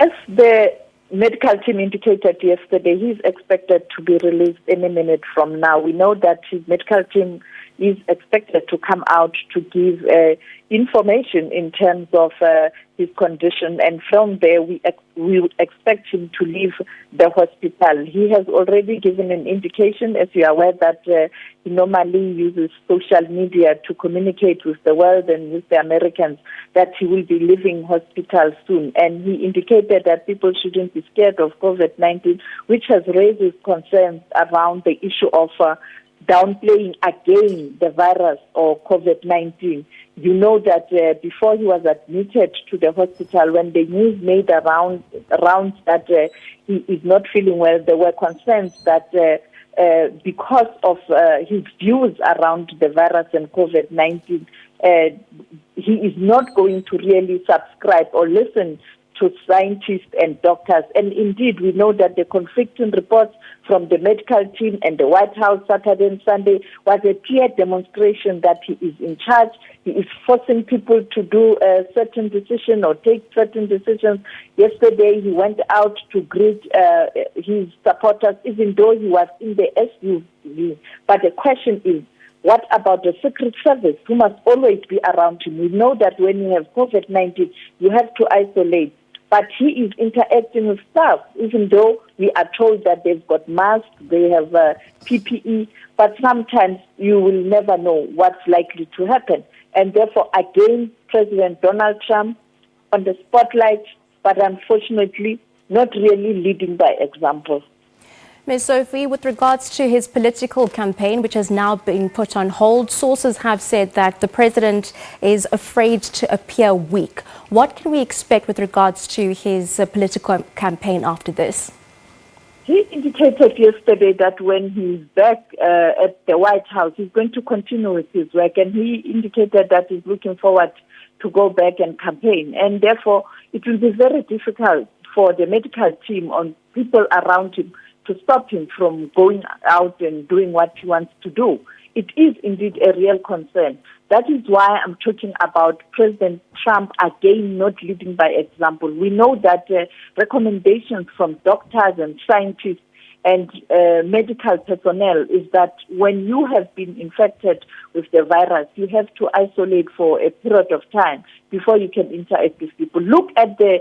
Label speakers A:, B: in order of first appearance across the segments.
A: As the medical team indicated yesterday, he's expected to be released any minute from now. We know that his medical team is expected to come out to give information in terms of his condition, and from there we would expect him to leave the hospital. He has already given an indication, as you are aware, that he normally uses social media to communicate with the world and with the Americans, that he will be leaving hospital soon. And he indicated that people shouldn't be scared of COVID-19, which has raised his concerns around the issue of downplaying again the virus or COVID-19. You know that before he was admitted to the hospital, when the news made around that he is not feeling well, there were concerns that because of his views around the virus and COVID-19, he is not going to really subscribe or listen to scientists and doctors. And indeed, we know that the conflicting reports from the medical team and the White House Saturday and Sunday was a clear demonstration that he is in charge. He is forcing people to do a certain decision or take certain decisions. Yesterday, he went out to greet his supporters, even though he was in the SUV. But the question is, what about the Secret Service, who must always be around him? We know that when you have COVID-19, you have to isolate. But he is interacting with staff, even though we are told that they've got masks, they have PPE, but sometimes you will never know what's likely to happen. And therefore, again, President Donald Trump on the spotlight, but unfortunately not really leading by example.
B: Ms. Sophie, with regards to his political campaign, which has now been put on hold, sources have said that the president is afraid to appear weak. What can we expect with regards to his political campaign after this?
A: He indicated yesterday that when he's back at the White House, he's going to continue with his work, and he indicated that he's looking forward to go back and campaign. And therefore, it will be very difficult for the medical team and people around him to stop him from going out and doing what he wants to do. It is indeed a real concern. That is why I'm talking about President Trump again not leading by example. We know that recommendations from doctors and scientists and medical personnel is that when you have been infected with the virus, you have to isolate for a period of time before you can interact with people. Look at the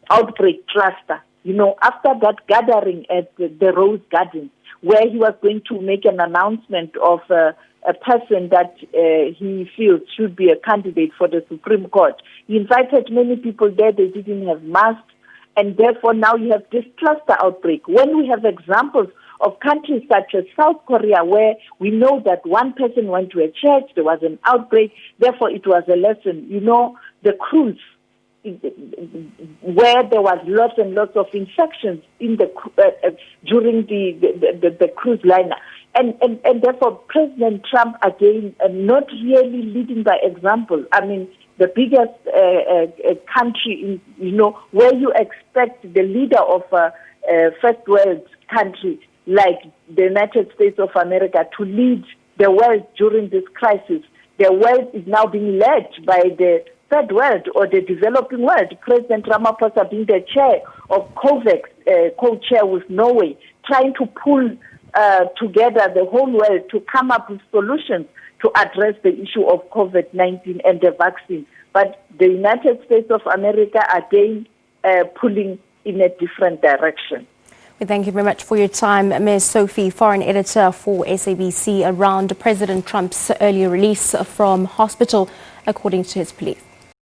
A: outbreak cluster. You know, after that gathering at the Rose Garden, where he was going to make an announcement of a person that he feels should be a candidate for the Supreme Court, he invited many people there. They didn't have masks, and therefore now you have this cluster outbreak. When we have examples of countries such as South Korea, where we know that one person went to a church, there was an outbreak, therefore it was a lesson. You know, the cruise, where there was lots and lots of infections in the during the cruise liner, and therefore President Trump again not really leading by example. I mean, the biggest country, where you expect the leader of a first world country like the United States of America to lead the world during this crisis. The world is now being led by the third world or the developing world. President Ramaphosa being the chair of COVAX, co-chair with Norway, trying to pull together the whole world to come up with solutions to address the issue of COVID-19 and the vaccine. But the United States of America again pulling in a different direction.
B: We thank you very much for your time, Ms. Sophie, foreign editor for SABC, around President Trump's earlier release from hospital, according to his police.